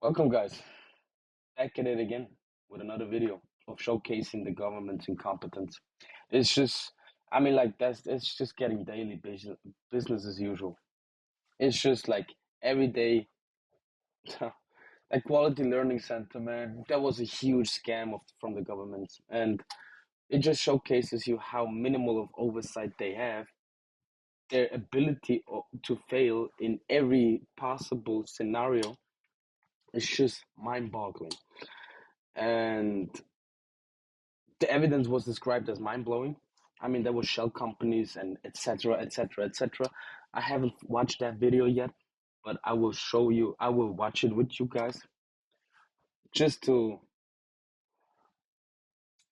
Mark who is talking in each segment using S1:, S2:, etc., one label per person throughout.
S1: Welcome, guys. Back at it again with another video of showcasing the government's incompetence. It's just, it's just getting daily business as usual. It's just like every day, like Quality Learning Center, man, that was a huge scam from the government. And it just showcases you how minimal of oversight they have, their ability to fail in every possible scenario is just mind-boggling. And the evidence was described as mind-blowing. I mean, there were shell companies and etc., etc., etc. I haven't watched that video yet, but I will show you. I will watch it with you guys just to.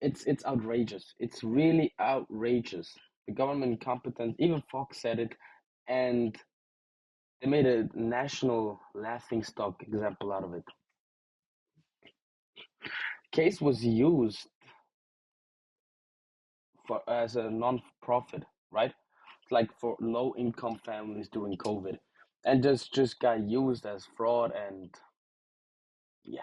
S1: It's outrageous. It's really outrageous. The government incompetence. Even Fox said it, and they made a national laughingstock example out of it. Case was used for as a non-profit, right? Like for low-income families during COVID, and just got used as fraud. And yeah,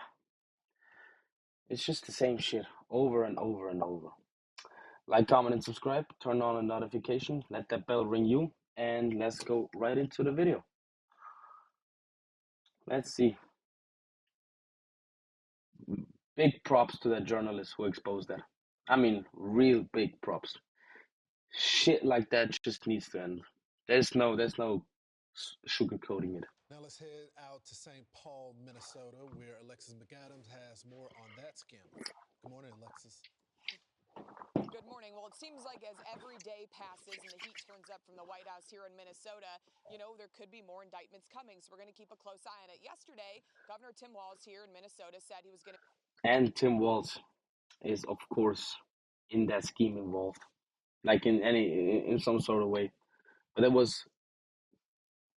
S1: it's just the same shit over and over and over. Like, comment, and subscribe. Turn on a notification. Let that bell ring you, and let's go right into the video. Let's see. Big props to that journalist who exposed that. I mean, real big props. Shit like that just needs to end. There's no sugarcoating it.
S2: Now let's head out to St. Paul, Minnesota, where Alexis McAdams has more on that scandal. Good morning, Alexis.
S3: Good morning. Well, it seems like as every day passes and the heat turns up from the White House here in Minnesota, there could be more indictments coming. So we're going to keep a close eye on it. Yesterday, Governor Tim Walz here in Minnesota said he was going to.
S1: And Tim Walz is, of course, in that scheme involved, like in some sort of way. But there was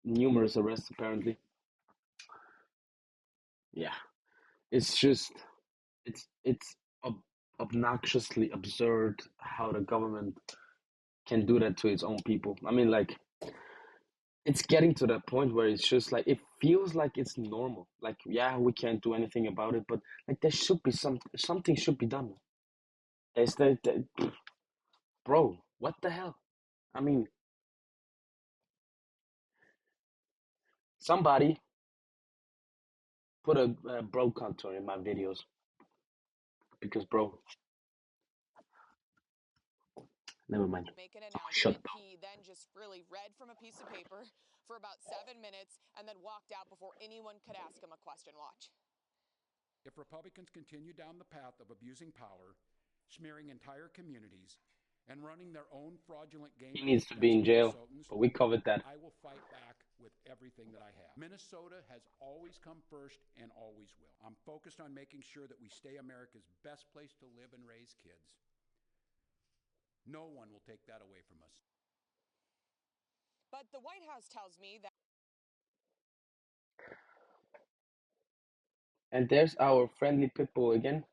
S1: numerous arrests apparently. Yeah, it's just it's obnoxiously absurd how the government can do that to its own people. I mean, like, it's getting to that point where it's just like it feels like it's normal. Like, yeah, we can't do anything about it, but like there should be something should be done. There's bro, what the hell? I mean, somebody put a bro contour in my videos because, bro, never mind.
S3: Make an
S1: Shut
S3: announcement.
S1: up.
S3: He then just really read from a piece of paper for about 7 minutes and then walked out before anyone could ask him a question. Watch.
S4: If Republicans continue down the path of abusing power, smearing entire communities, and running their own fraudulent game
S1: He needs to be
S4: against
S1: in jail,
S4: Minnesotans,
S1: but we covered that.
S4: I will fight back with everything that I have. Minnesota has always come first and always will. I'm focused on making sure that we stay America's best place to live and raise kids. No one will take that away from us.
S3: But the White House tells me that.
S1: And there's our friendly pit bull again,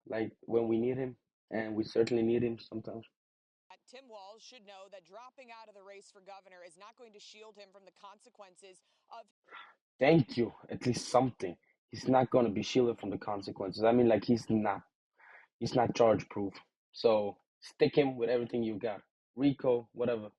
S1: like when we need him, and we certainly need him sometimes.
S3: Tim Walz should know that dropping out of the race for governor is not going to shield him from the consequences of.
S1: Thank you, at least something. He's not gonna be shielded from the consequences. I mean, like, he's not charge proof. So stick him with everything you got. Rico, whatever.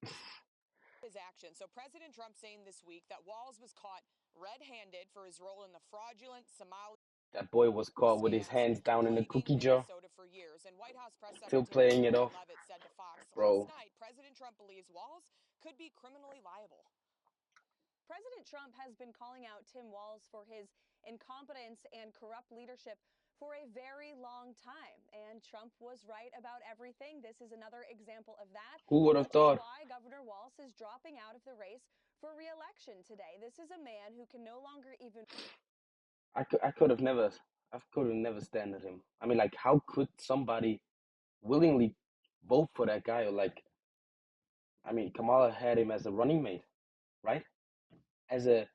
S3: His action. So President Trump saying this week that Walz was caught red-handed for his role in the fraudulent Somali
S1: That boy was caught with his
S3: scams
S1: hands down in the
S3: plaguing
S1: cookie jar,
S3: Minnesota for years. And White House Press
S1: still
S3: Secretary
S1: playing it
S3: Karoline
S1: off.
S3: Leavitt said to Fox last
S1: Bro,
S3: night, President Trump believes Walz could be criminally liable.
S5: President Trump has been calling out Tim Walz for his incompetence and corrupt leadership for a very long time. And Trump was right about everything. This is another example of that.
S1: who would have
S5: Which is
S1: thought?
S5: why Governor Walz is dropping out of the race for re-election today. This is a man who can no longer even.
S1: I could have never standed him. I mean, like, how could somebody willingly vote for that guy? Or, like, I mean, Kamala had him as a running mate, right? As a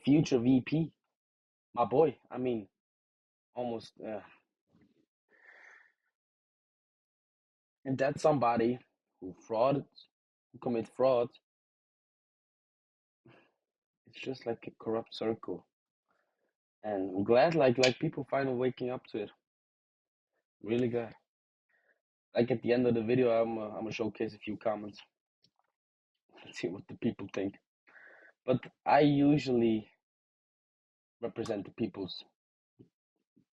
S1: future VP, my boy. I mean, almost. And that's somebody who commit fraud. It's just like a corrupt circle. And I'm glad like people finally waking up to it. Really glad. Like at the end of the video, I'm gonna showcase a few comments. Let's see what the people think. But I usually represent the people's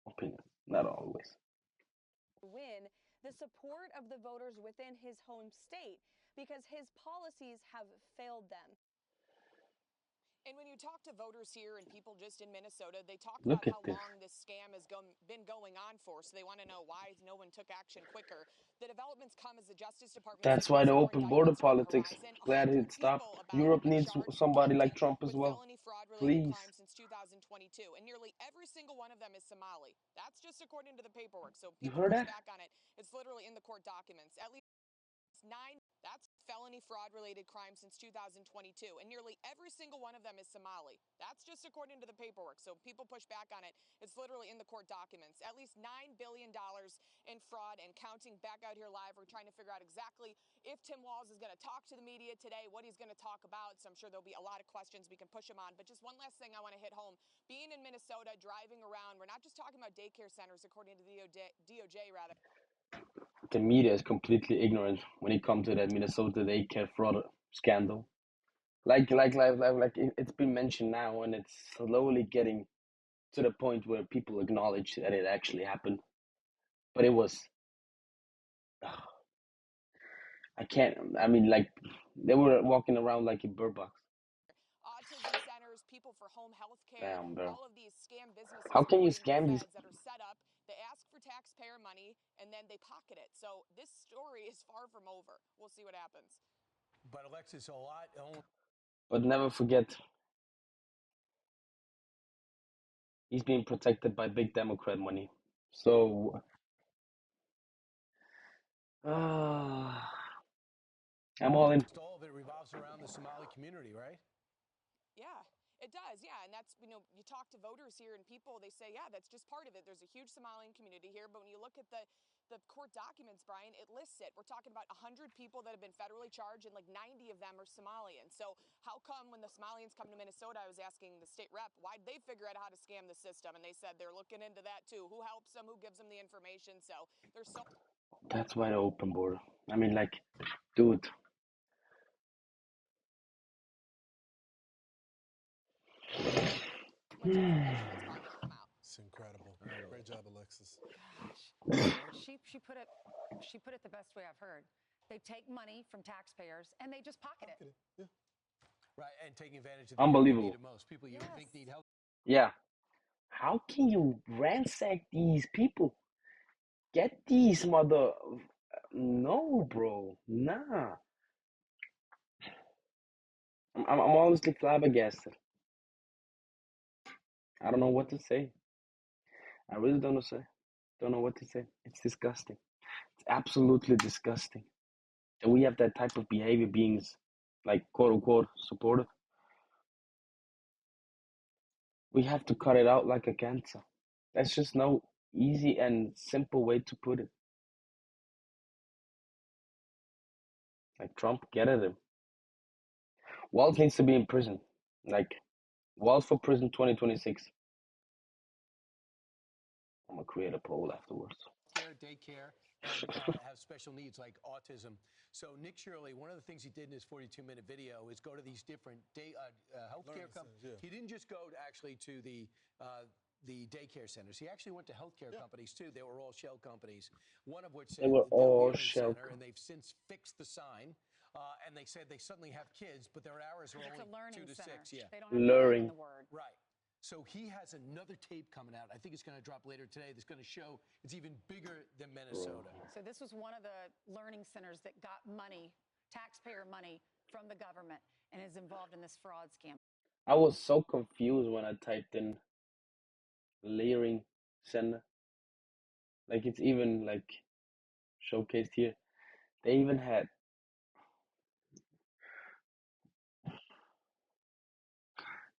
S1: opinion, not always.
S5: Win the support of the voters within his home state because his policies have failed them.
S3: And when you talk to voters here and people just in Minnesota, they talk about
S1: Look at
S3: how
S1: this.
S3: long this scam has been going on for. So they want to know why no one took action quicker. The developments come as the Justice Department
S1: That's
S3: says
S1: why the
S3: more
S1: open border
S3: indictments are on the
S1: politics.
S3: horizon.
S1: Glad
S3: 100
S1: it stopped.
S3: people about
S1: Europe
S3: have been
S1: needs
S3: charged or
S1: somebody like
S3: convicted
S1: Trump as
S3: with
S1: well.
S3: felony fraud-related
S1: Please.
S3: crimes since 2022, and nearly every single one of them is Somali. That's just according to the paperwork. So
S1: You
S3: people
S1: heard
S3: push
S1: that?
S3: back on it. It's literally in the court documents. At least 9. That's felony fraud related crimes since 2022, and nearly every single one of them is Somali. That's just according to the paperwork. So people push back on it. It's literally in the court documents. At least $9 billion in fraud and counting. Back out here live, we're trying to figure out exactly if Tim Walz is going to talk to the media today, what he's going to talk about. So I'm sure there'll be a lot of questions we can push him on. But just one last thing I want to hit home. Being in Minnesota, driving around, we're not just talking about daycare centers, according to the DOJ rather.
S1: The media is completely ignorant when it comes to that Minnesota daycare fraud scandal. It's been mentioned now, and it's slowly getting to the point where people acknowledge that it actually happened. But it was, I can't. I mean, like they were walking around like in bird box.
S3: Autism centers, people for home health care,
S1: Damn, bro.
S3: all of these scam businesses,
S1: How can you
S3: according to the
S1: scam these?
S3: feds, that are set up. They ask for taxpayer money and then they pocket it. So this story is far from over. We'll see what happens.
S2: But Alexis, a lot.
S1: But never forget, he's being protected by big Democrat money. So, I'm all in.
S2: All of it revolves around the Somali community, right?
S3: Yeah, it does. Yeah. And that's, you talk to voters here and people, they say, yeah, that's just part of it. There's a huge Somalian community here. But when you look at the court documents, Brian, it lists it. We're talking about 100 people that have been federally charged, and like 90 of them are Somalian. So how come when the Somalians come to Minnesota, I was asking the state rep, why'd they figure out how to scam the system? And they said they're looking into that too. Who helps them? Who gives them the information? So there's so
S1: That's why the open border. I mean, like, dude.
S3: much information that's probably going to come out.
S2: It's incredible. Great job, Alexis.
S6: Gosh, she put it the best way I've heard. They take money from taxpayers and they just pocket it.
S2: Yeah. Right, and taking advantage of the
S1: Unbelievable.
S2: need it most. People you would think need help.
S1: Yeah. How can you ransack these people? Get these mother. No, bro. Nah. I'm honestly flabbergasted. I don't know what to say. I really don't know what to say. It's disgusting. It's absolutely disgusting that we have that type of behavior being, like, quote unquote, supportive. We have to cut it out like a cancer. That's just no easy and simple way to put it. Like Trump, get at him. Walz needs to be in prison. Like, Walz for prison 2026. I'm gonna create a poll afterwards.
S2: Daycare and have special needs like autism. So Nick Shirley, one of the things he did in his 42-minute video is go to these different healthcare companies. Yeah. He didn't just go actually to the daycare centers. He actually went to healthcare companies too. They were all shell companies. One of which said
S1: They were
S2: they're a
S1: all
S2: learning
S1: shell.
S2: center, and they've since fixed the sign. And they said they suddenly have kids, but their hours are
S6: It's
S2: only
S6: a learning
S2: 2 to
S6: center.
S2: 6. Yeah.
S6: They don't have to
S1: Luring.
S6: learn the word.
S2: Right. So he has another tape coming out. I think it's going to drop later today. That's going to show it's even bigger than Minnesota.
S6: So this was one of the learning centers that got money, taxpayer money, from the government and is involved in this fraud scam.
S1: I was so confused when I typed in layering center. Like, it's even like showcased here. They even had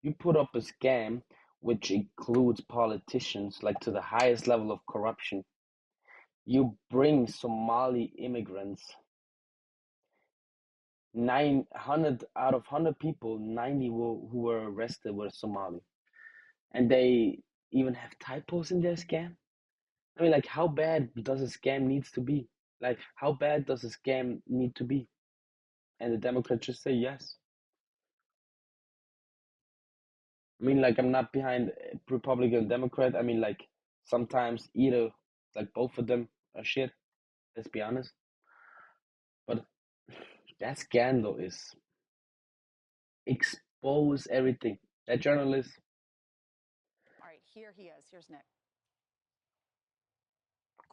S1: you put up a scam which includes politicians, like, to the highest level of corruption. You bring Somali immigrants. 900 out of 100 people, 90 who were arrested were Somali, and they even have typos in their scam? I mean, like, how bad does a scam needs to be? Like, how bad does a scam need to be? And the Democrats just say yes. I mean, like, I'm not behind Republican Democrat. I mean, like, sometimes either, like, both of them are shit. Let's be honest. But that scandal is expose everything. That journalist.
S6: All right, here he is. Here's Nick.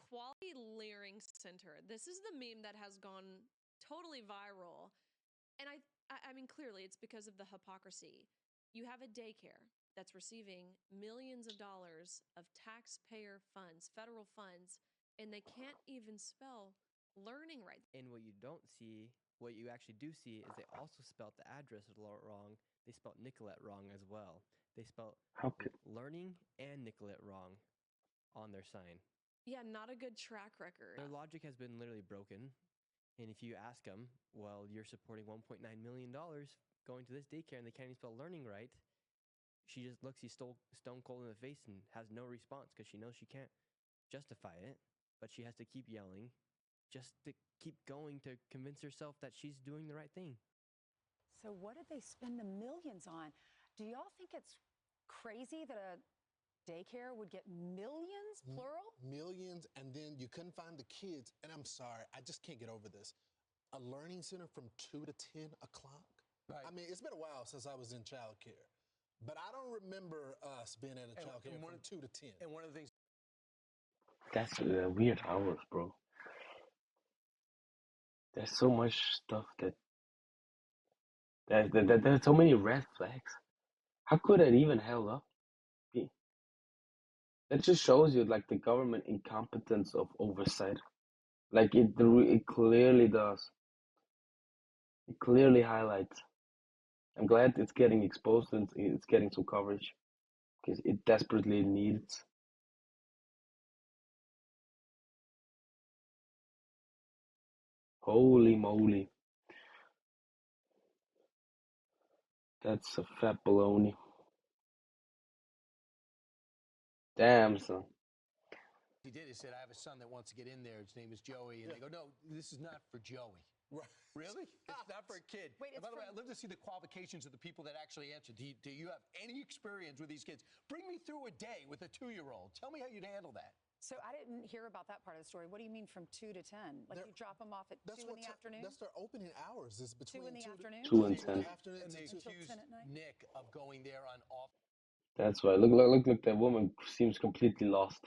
S7: Quality Learning Center. This is the meme that has gone totally viral. And I mean, clearly it's because of the hypocrisy. You have a daycare that's receiving millions of dollars of taxpayer funds, federal funds, and they can't even spell learning right.
S8: And what you don't see, what you actually do see, is they also spelt the address wrong. They spelt Nicolette wrong as well. They spelt
S1: How could,
S8: learning and Nicolette wrong on their sign.
S7: Yeah, not a good track record.
S8: Their logic has been literally broken. And if you ask them, well, you're supporting $1.9 million going to this daycare and they can't even spell learning right, she just looks you stone cold in the face and has no response because she knows she can't justify it, but she has to keep yelling just to keep going to convince herself that she's doing the right thing.
S6: So what did they spend the millions on? Do y'all think it's crazy that a daycare would get millions, plural?
S9: Millions, and then you couldn't find the kids. And I'm sorry, I just can't get over this. A learning center from 2 to 10 o'clock?
S2: Right.
S9: I mean, it's been a while since I was in childcare, but I don't remember us being at a childcare from 2 to 10.
S2: And one of the things.
S1: that's weird hours, bro. There's so much stuff there's so many red flags. How could it even held up? That just shows you like the government incompetence of oversight. Like it clearly does. It clearly highlights. I'm glad it's getting exposed and it's getting some coverage because it desperately needs. Holy moly. That's a fat baloney. Damn, son.
S2: He did. He said, I have a son that wants to get in there. His name is Joey. And they go, no, this is not for Joey.
S9: Right.
S2: Really? It's not for a kid.
S6: Wait,
S2: and by the way, I'd love to see the qualifications of the people that actually answered. Do you have any experience with these kids? Bring me through a day with a 2-year-old. Tell me how you'd handle that.
S6: So I didn't hear about that part of the story. What do you mean from 2 to 10? Like you drop them off at 2 in the afternoon?
S9: That's their opening hours. Is between
S6: 2 in the afternoon?
S1: 2 and 10.
S2: And they accused Nick of going there on off.
S1: That's right. Look. That woman seems completely lost.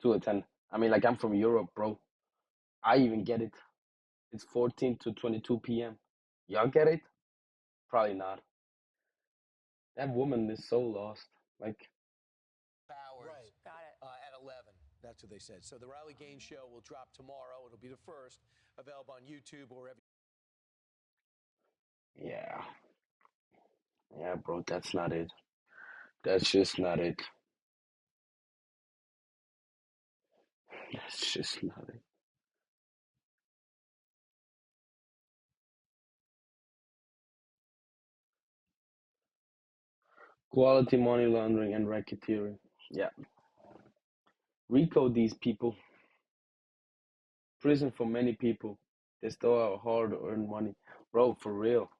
S1: 2 and 10. I mean, like I'm from Europe, bro. I even get it. It's 14 to 22 p.m. Y'all get it? Probably not. That woman is so lost. Like,
S2: Hours
S9: Right.
S6: Got it.
S2: At 11. That's what they said. So the Riley Gaines show will drop tomorrow. It'll be the first, available on YouTube or wherever.
S1: yeah. Yeah, bro, that's not it. That's just not it. That's just not it. Quality money laundering and racketeering. Yeah. RICO these people. Prison for many people. They stole our hard-earned money. Bro, for real.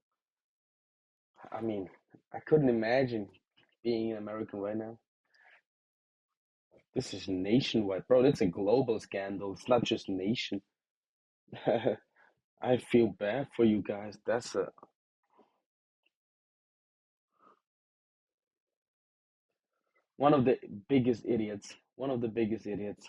S1: I mean, I couldn't imagine being an American right now. This is nationwide. Bro, it's a global scandal. It's not just nation. I feel bad for you guys. That's one of the biggest idiots. One of the biggest idiots.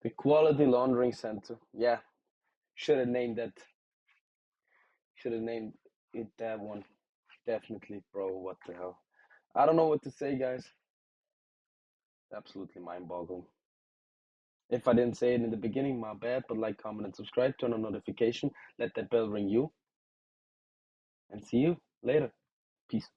S1: The Quality Laundering Center. Yeah, should have named that. Should have named it that one. Definitely, bro. What the hell? I don't know what to say, guys. Absolutely mind-boggling. If I didn't say it in the beginning, my bad. But like, comment, and subscribe. Turn on notification. Let that bell ring you. And see you later. Peace.